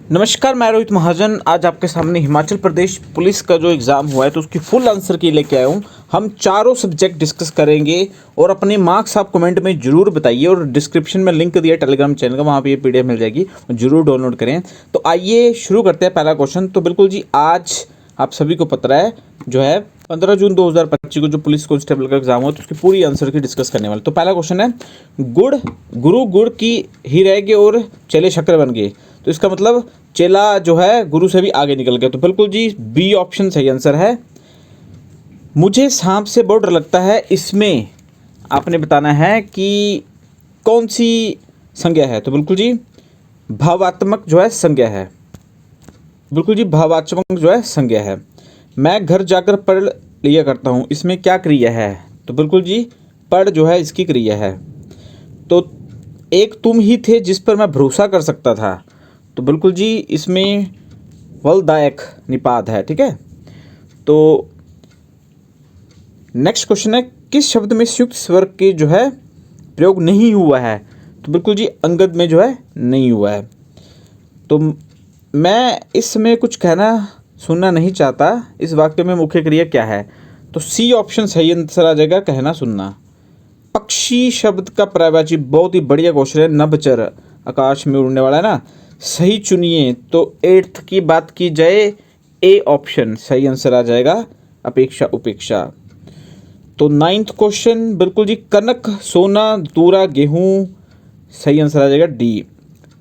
नमस्कार, मैं रोहित महाजन आज आपके सामने हिमाचल प्रदेश पुलिस का जो एग्ज़ाम हुआ है तो उसकी फुल आंसर की लेके आया हूँ। हम चारों सब्जेक्ट डिस्कस करेंगे और अपने मार्क्स आप कमेंट में ज़रूर बताइए और डिस्क्रिप्शन में लिंक दिया टेलीग्राम चैनल का, वहाँ पे ये पीडीएफ मिल जाएगी, ज़रूर डाउनलोड करें। तो आइए शुरू करते हैं पहला क्वेश्चन। तो बिल्कुल जी, आज आप सभी को पता है जो है 15 जून 2025 को जो पुलिस कांस्टेबल का एग्जाम हुआ तो उसकी पूरी आंसर की डिस्कस करने वाले। तो पहला क्वेश्चन है, गुरु गुड़ की ही रह गए और चेले शक्कर बन गए। तो इसका मतलब चेला जो है गुरु से भी आगे निकल गया। तो बिल्कुल जी, बी ऑप्शन सही आंसर है। मुझे सांप से बहुत डर लगता है, इसमें आपने बताना है कि कौन सी संज्ञा है। तो बिल्कुल जी, भावात्मक जो है संज्ञा है। बिल्कुल जी, भावात्मक जो है संज्ञा है। मैं घर जाकर पढ़ लिया करता हूँ, इसमें क्या क्रिया है। तो बिल्कुल जी, पढ़ जो है इसकी क्रिया है। तो एक तुम ही थे जिस पर मैं भरोसा कर सकता था। तो बिल्कुल जी, इसमें वलदायक निपात है। ठीक है, तो नेक्स्ट क्वेश्चन है, किस शब्द में संयुक्त स्वर के जो है प्रयोग नहीं हुआ है। तो बिल्कुल जी, अंगद में जो है नहीं हुआ है। तो मैं इसमें कुछ कहना सुनना नहीं चाहता, इस वाक्य में मुख्य क्रिया क्या है। तो सी ऑप्शन सही आंसर आ जाएगा, कहना सुनना। पक्षी शब्द का पर्यायवाची बहुत ही बढ़िया क्वेश्चन है, नभचर आकाश में उड़ने वाला है ना, सही चुनिए। तो 8th की बात की जाए, ए ऑप्शन सही आंसर आ जाएगा, अपेक्षा उपेक्षा। तो 9th क्वेश्चन, बिल्कुल जी, कनक सोना दूरा गेहूं, सही आंसर आ जाएगा डी।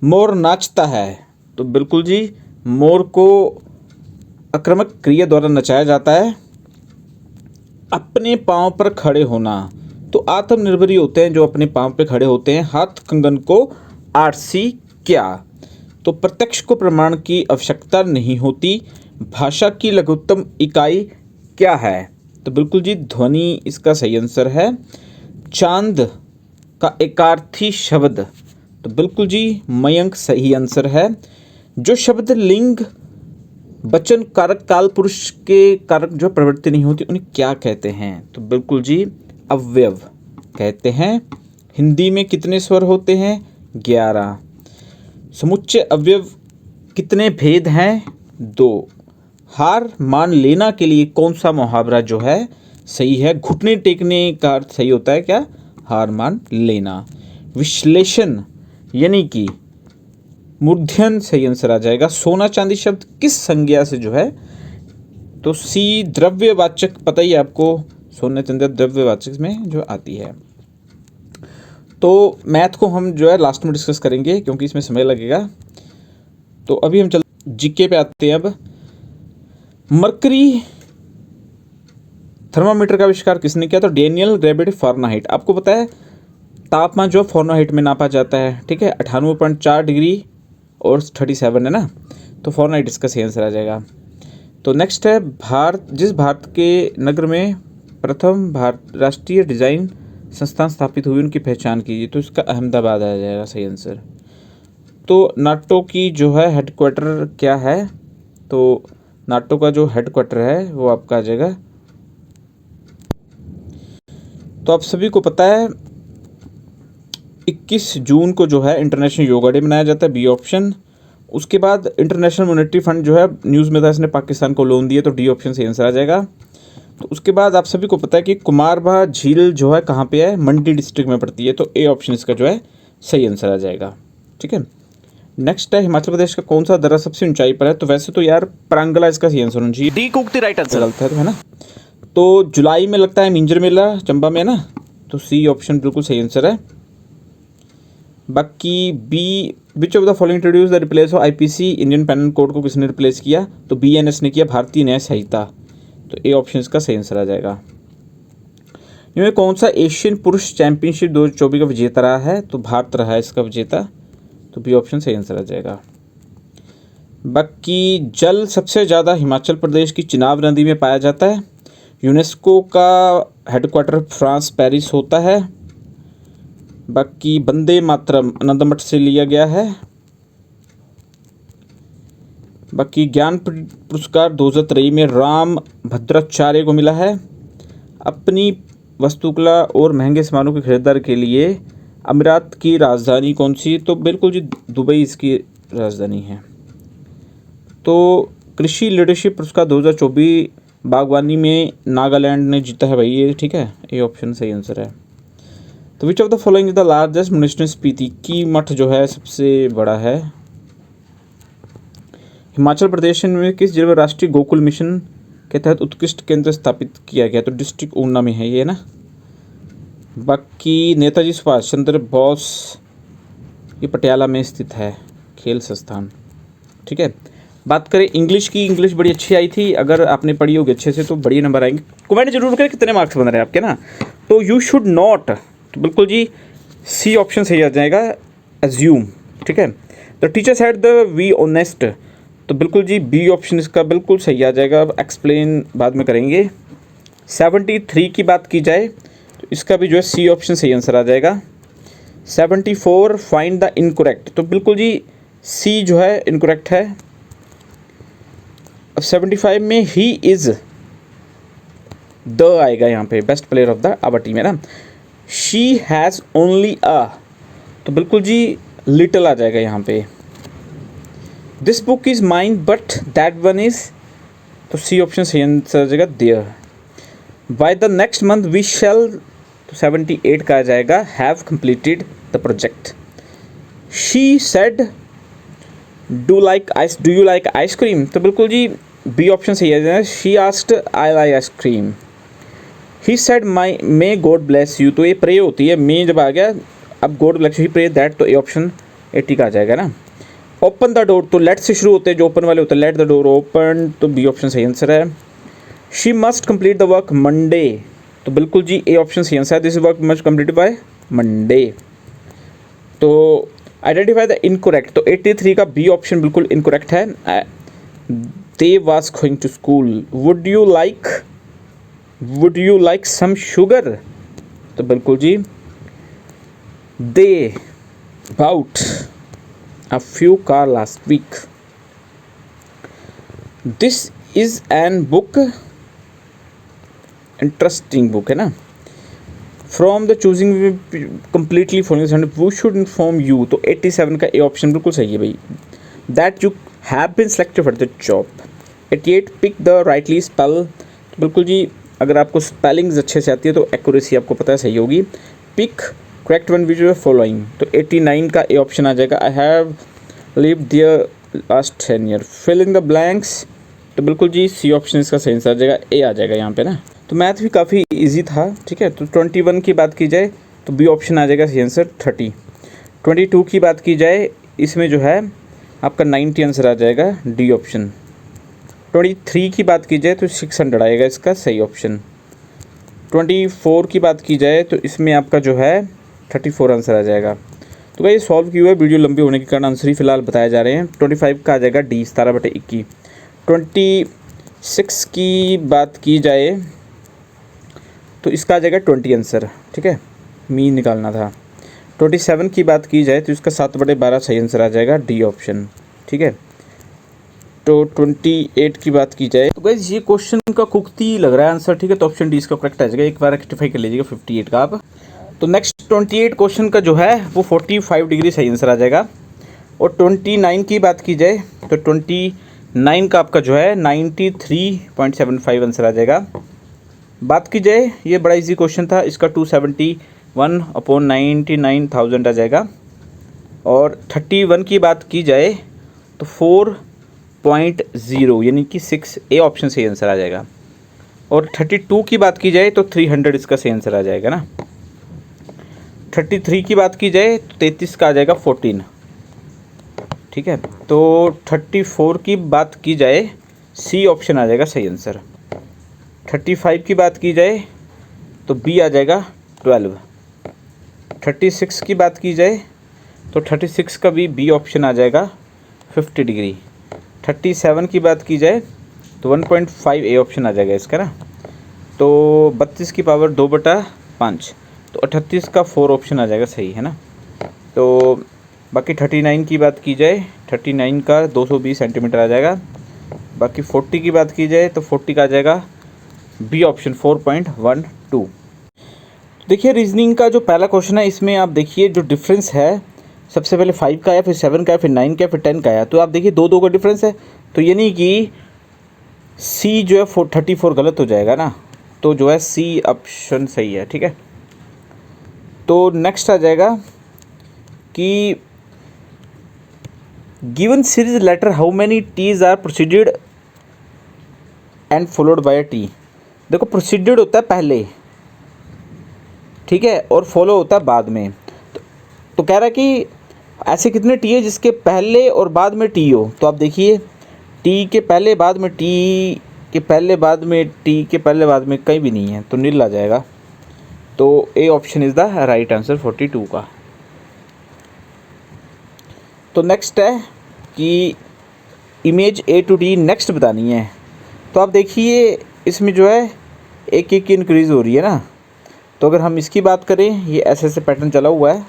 मोर नाचता है। तो बिल्कुल जी, मोर को आक्रामक क्रिया द्वारा नचाया जाता है। अपने पांव पर खड़े होना, तो आत्मनिर्भर होते हैं जो अपने पांव पे खड़े होते हैं। हाथ कंगन को आरसी क्या। तो प्रत्यक्ष को प्रमाण की आवश्यकता नहीं होती। भाषा की लघुत्तम इकाई क्या है। तो बिल्कुल जी, ध्वनि इसका सही आंसर है। चांद का एकार्थी शब्द, तो बिल्कुल जी, मयंक सही आंसर है। जो शब्द लिंग वचन कारक काल पुरुष के कारक जो प्रवृत्ति नहीं होती उन्हें क्या कहते हैं। तो बिल्कुल जी, अवयव कहते हैं। हिंदी में कितने स्वर होते हैं, 11। समुच्चय अवयव कितने भेद हैं, 2। हार मान लेना के लिए कौन सा मुहावरा जो है सही है। घुटने टेकने का अर्थ सही होता है क्या, हार मान लेना। विश्लेषण यानी कि मूर्धन्य सही आंसर आ जाएगा। सोना चांदी शब्द किस संज्ञा से जो है, तो सी द्रव्यवाचक, पता ही है आपको, सोना चांदी द्रव्यवाचक में जो आती है। तो मैथ को हम जो है लास्ट में डिस्कस करेंगे क्योंकि इसमें समय लगेगा। तो अभी हम चलते जीके पे आते हैं। अब मरकरी थर्मामीटर का आविष्कार किसने किया। तो डेनियल रेबिड फारेनहाइट। आपको पता है तापमान जो फारेनहाइट में नापा जाता है, ठीक है, 98.4 डिग्री और 37 है ना, तो फारेनहाइट इसका सही आंसर आ जाएगा। तो नेक्स्ट है, भारत के नगर में प्रथम भारत राष्ट्रीय डिज़ाइन संस्थान स्थापित हुई, उनकी पहचान कीजिए। तो इसका अहमदाबाद आ जाएगा सही आंसर। तो नाटो की जो है हेडक्वार्टर क्या है। तो नाटो का जो हेडक्वार्टर है वो आपका आ जाएगा, तो आप सभी को पता है 21 जून को जो है इंटरनेशनल योगा डे मनाया जाता है, बी ऑप्शन। उसके बाद इंटरनेशनल मॉनेटरी फंड जो है न्यूज़ में था, इसने पाकिस्तान को लोन दिया, तो डी ऑप्शन सही आंसर आ जाएगा। तो उसके बाद आप सभी को पता है कि कुमारभा झील जो है कहाँ पे है, मंडी डिस्ट्रिक्ट में पड़ती है, तो ए ऑप्शन इसका जो है सही आंसर आ जाएगा। ठीक है, नेक्स्ट है, हिमाचल प्रदेश का कौन सा दर्रा सबसे ऊंचाई पर है। तो वैसे तो यार प्रांगला इसका सही आंसर होना चाहिए, डी कुकती राइट आंसर गलत है, तो है ना। तो जुलाई में लगता है मिंजर मेला चंबा में ना, तो सी ऑप्शन बिल्कुल सही आंसर है। बाकी B, which of the following introduce the replace of IPC, Indian penal code को किसने रिप्लेस किया। तो बीएनएस ने किया, भारतीय न्याय संहिता। तो ए ऑप्शन इसका सही आंसर आ जाएगा। इनमें कौन सा एशियन पुरुष चैंपियनशिप 2024 का विजेता रहा है। तो भारत रहा है इसका विजेता, तो बी ऑप्शन सही आंसर आ जाएगा। बाकी जल सबसे ज़्यादा हिमाचल प्रदेश की चिनाब नदी में पाया जाता है। यूनेस्को का हेडक्वार्टर फ्रांस पेरिस होता है। बाकी वंदे मातरम आनंद मठ से लिया गया है। बाकी ज्ञान पुरस्कार 2023 में राम भद्राचार्य को मिला है। अपनी वास्तुकला और महंगे सामानों की खरीदारी के लिए अमीरात की राजधानी कौन सी। तो बिल्कुल जी, दुबई इसकी राजधानी है। तो कृषि लीडरशिप पुरस्कार 2024 बागवानी में नागालैंड ने जीता है भाई ये, ठीक है, ये ऑप्शन सही आंसर है। तो विच of the following is the largest municipal Spiti, की मठ जो है सबसे बड़ा है। हिमाचल प्रदेश में किस जिले में राष्ट्रीय गोकुल मिशन के तहत उत्कृष्ट केंद्र स्थापित किया गया, तो डिस्ट्रिक्ट ऊना में है ये ना। बाकी नेताजी सुभाष चंद्र बोस, ये पटियाला में स्थित है खेल संस्थान, ठीक है। बात करें इंग्लिश की, इंग्लिश बड़ी अच्छी आई थी, अगर आपने पढ़ी होगी अच्छे से तो बढ़िया नंबर आएंगे। कमेंट जरूर करें कितने मार्क्स बन रहे हैं आपके ना। तो यू शुड नॉट, तो बिल्कुल जी सी ऑप्शन सही आ जाएगा, एज्यूम, ठीक है। The teacher said the we honest, तो बिल्कुल जी बी ऑप्शन इसका बिल्कुल सही आ जाएगा, एक्सप्लेन बाद में करेंगे। 73 की बात की जाए तो इसका भी जो है सी ऑप्शन सही आंसर आ जाएगा। 74 फाइंड द इनकरेक्ट, तो बिल्कुल जी सी जो है इनकरेक्ट है। अब 75 में ही इज़ द आएगा यहाँ पे, best player of the our team है ना। शी हैज़ ओनली अ, तो बिल्कुल जी लिटिल आ जाएगा यहाँ पे। This book is mine but that one is, तो सी ऑप्शन सही आंसर आ जाएगा there. By the next month we shall, तो 78 का आ जाएगा have completed the project. She said do you like ice cream, तो बिल्कुल जी बी ऑप्शन सही है। She asked I like ice cream. He said my may God bless you, तो ये प्रे होती है, मे जब आ गया अब God bless you, he pray that, तो ए ऑप्शन 80 का आ जाएगा ना। ओपन द डोर, तो लेट से शुरू होते हैं, जो ओपन वाले होते हैं, लेट द डोर ओपन, तो बी ऑप्शन सही आंसर है। She must complete the work Monday, तो बिल्कुल जी ए ऑप्शन सही आंसर है, this work must complete by Monday. तो आइडेंटिफाई द इनकरेक्ट, तो 83 का बी ऑप्शन बिल्कुल इनकरेक्ट है। They was going to school, would you like some sugar, तो बिल्कुल जी they bought a few car last week. This is an book, interesting book है ना। From the choosing completely following वो should inform you, तो 87 का A option बिल्कुल सही है भाई, that you have been selected for the job. 88 pick the rightly spell, तो बिल्कुल जी अगर आपको स्पेलिंग्स अच्छे से आती है तो एक्यूरेसी आपको पता है सही होगी। Pick correct one which following, तो 89 का ए ऑप्शन आ जाएगा। I have lived there last 10 year, fill in the blanks, तो बिल्कुल जी सी ऑप्शन इसका सही आंसर आ जाएगा, ए आ जाएगा यहाँ पे ना। तो मैथ भी काफ़ी इजी था, ठीक है। तो 21 की बात की जाए तो बी ऑप्शन आ जाएगा सही आंसर 30। 22 की बात की जाए इसमें जो है आपका 90 आंसर आ जाएगा, डी ऑप्शन। 23 की बात की जाए तो 600 आएगा इसका सही ऑप्शन। 24 की बात की जाए तो इसमें आपका जो है 34 आंसर आ जाएगा। तो भाई सॉल्व किया हुआ है, वीडियो लंबी होने के कारण आंसर ही फिलहाल बताए जा रहे हैं। 25 का आ जाएगा डी, 17/21। 26 की बात की जाए तो इसका आ जाएगा 20 आंसर, ठीक है, मीन निकालना था। 27 की बात की जाए तो इसका 7/12 सही आंसर आ जाएगा, डी ऑप्शन, ठीक है। तो 28 की बात की जाए तो गाइस ये क्वेश्चन का कुख्ती लग रहा है आंसर, ठीक है, तो ऑप्शन डी इसका करेक्ट आ जाएगा, एक बार रेक्टिफाई कर लीजिएगा 58 का आप। तो नेक्स्ट 28 क्वेश्चन का जो है वो 45 डिग्री सही आंसर आ जाएगा। और 29 की बात की जाए तो 29 का आपका जो है 93.75 आंसर आ जाएगा। बात की जाए ये बड़ा इजी क्वेश्चन था, इसका 271/99,000 आ जाएगा। और 31 की बात की जाए तो 4.0 यानी कि 6, ए ऑप्शन सही आंसर आ जाएगा। और 32 की बात की जाए तो 300 इसका सही आंसर आ जाएगा ना। 33 की बात की जाए तो 33 का आ जाएगा 14, ठीक है। तो 34 की बात की जाए सी ऑप्शन आ जाएगा सही आंसर। 35 की बात की जाए तो बी आ जाएगा 12। 36 की बात की जाए तो 36 का भी बी ऑप्शन आ जाएगा 50 डिग्री। 37 की बात की जाए तो 1.5 ए ऑप्शन आ जाएगा इसका ना। तो 32 की पावर 2/5, तो 38 का 4 ऑप्शन आ जाएगा सही है ना। तो बाकी 39 की बात की जाए 39 का 220 सेंटीमीटर आ जाएगा। बाकी 40 की बात की जाए तो 40 का आ जाएगा बी ऑप्शन 4.12। देखिए रीजनिंग का जो पहला क्वेश्चन है इसमें आप देखिए जो डिफरेंस है, सबसे पहले 5 का है, फिर 7 का है, फिर 9 का है, फिर 10 का है। तो आप देखिए 2 का डिफरेंस है, तो यानी कि सी जो है 34 गलत हो जाएगा ना, तो जो है सी ऑप्शन सही है। ठीक है, तो नेक्स्ट आ जाएगा कि given series letter how many Ts are proceeded and followed by T. देखो प्रोसीडेड होता है पहले, ठीक है, और फॉलो होता है बाद में। तो कह रहा है कि ऐसे कितने टी है जिसके पहले और बाद में टी हो। तो आप देखिए टी के पहले बाद में, टी के पहले बाद में, टी के पहले बाद में कहीं भी नहीं है, तो नील आ जाएगा। तो A option is the right answer 42 का। तो नेक्स्ट है कि image A to D next बतानी है। तो आप देखिए इसमें जो है एक एक की इंक्रीज़ हो रही है ना। तो अगर हम इसकी बात करें, ये ऐसे ऐसे पैटर्न चला हुआ है।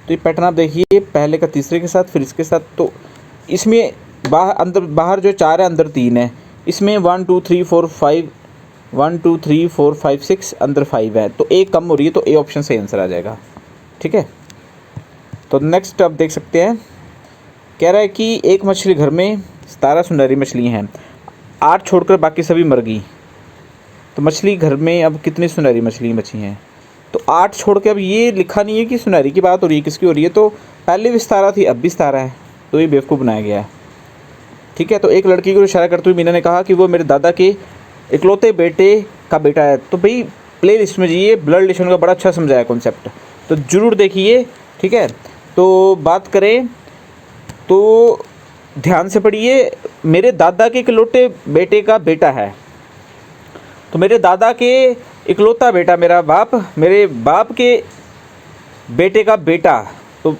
तो ये पैटर्न आप देखिए पहले का तीसरे के साथ, फिर इसके साथ। तो इसमें बाहर जो 4 है, अंदर 3 है। इसमें 1 2 3 4 5 1 2 3 4 5 6, अंदर 5 है। तो एक कम हो रही है, तो ए ऑप्शन सही आंसर आ जाएगा। ठीक है, तो नेक्स्ट आप देख सकते हैं, कह रहा है कि एक मछली घर में 17 सुनहरी मछलियाँ हैं, 8 छोड़कर बाकी सभी मर गई। तो मछली घर में अब कितनी सुनहरी मछलियाँ बची हैं? तो 8 छोड़ के, अब ये लिखा नहीं है कि सुनहरी की बात हो रही है, किसकी हो रही है। तो पहले भी 17 थी, अब भी 17 है, तो ये बेवकूफ़ बनाया गया है। ठीक है, तो एक लड़की को इशारा करते हुए मीना ने कहा कि वो मेरे दादा के इकलौते बेटे का बेटा है। तो भाई प्ले लिस्ट में जाइए, ब्लड रिलेशन का बड़ा अच्छा समझाया कॉन्सेप्ट, तो ज़रूर देखिए। ठीक है, तो बात करें तो ध्यान से पढ़िए, मेरे दादा के इकलौते बेटे का बेटा है। तो मेरे दादा के इकलौता बेटा, मेरा बाप, मेरे बाप के बेटे का बेटा, तो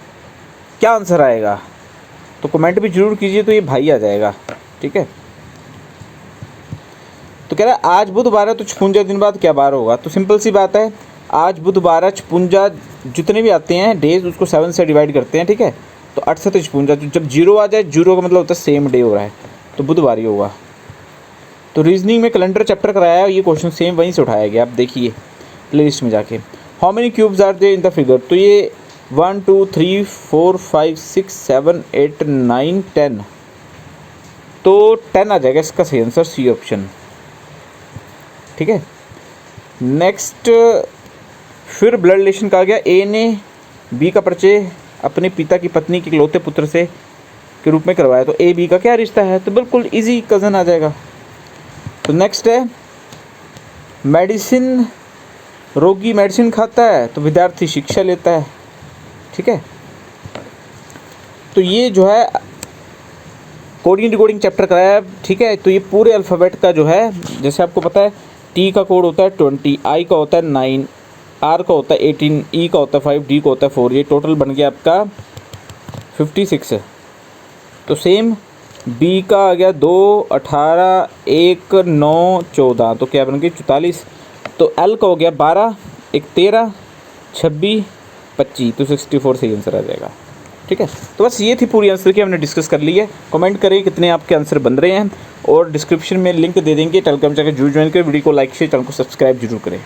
क्या आंसर आएगा? तो कमेंट भी जरूर कीजिए, तो ये भाई आ जाएगा। ठीक है, तो कह रहा है आज बुधवार है तो 56 दिन बाद क्या बार होगा। तो सिंपल सी बात है, आज बुधवार है, 56 जितने भी आते हैं डेज उसको 7 से डिवाइड करते हैं। ठीक है, तो 8 से 56, जब 0 आ जाए, 0 का मतलब होता है सेम डे हो रहा है, तो बुधवार ही होगा। तो रीजनिंग में कैलेंडर चैप्टर कराया है, ये क्वेश्चन सेम वहीं से उठाया गया। आप देखिए प्ले लिस्ट में जाके, how many cubes are there in the figure. तो ये 1 2 3 4 5 6 7 8 9 10, तो 10 आ जाएगा इसका सही आंसर, सी ऑप्शन। ठीक है, नेक्स्ट फिर ब्लड रिलेशन कहा गया, ए ने बी का परिचय अपने पिता की पत्नी के इकलौते पुत्र से के रूप में करवाया। तो ए बी का क्या रिश्ता है? तो बिल्कुल इजी कज़न आ जाएगा। तो नेक्स्ट है मेडिसिन, रोगी मेडिसिन खाता है तो विद्यार्थी शिक्षा लेता है। ठीक है, तो ये जो है कोडिंग डिकोडिंग चैप्टर कराया है। ठीक है, तो ये पूरे अल्फ़ाबेट का जो है, जैसे आपको पता है टी का कोड होता है 20, आई का होता है 9, आर का होता है 18, ई का होता है 5, डी का होता है 4, ये टोटल बन गया आपका 56। तो सेम बी का आ गया 2, 18, 1, 9, 14, तो क्या बन गई 44। तो एल का हो गया 12, 1 13, 26, 25, तो 64 सही आंसर आ जाएगा। ठीक है, तो बस ये थी पूरी आंसर की, हमने डिस्कस कर ली है। कमेंट करें कितने आपके आंसर बन रहे हैं, और डिस्क्रिप्शन में लिंक दे देंगे, टेलीग्राम चैनल जरूर ज्वाइन करें, वीडियो को लाइक शेयर, चैनल को सब्सक्राइब जरूर करें।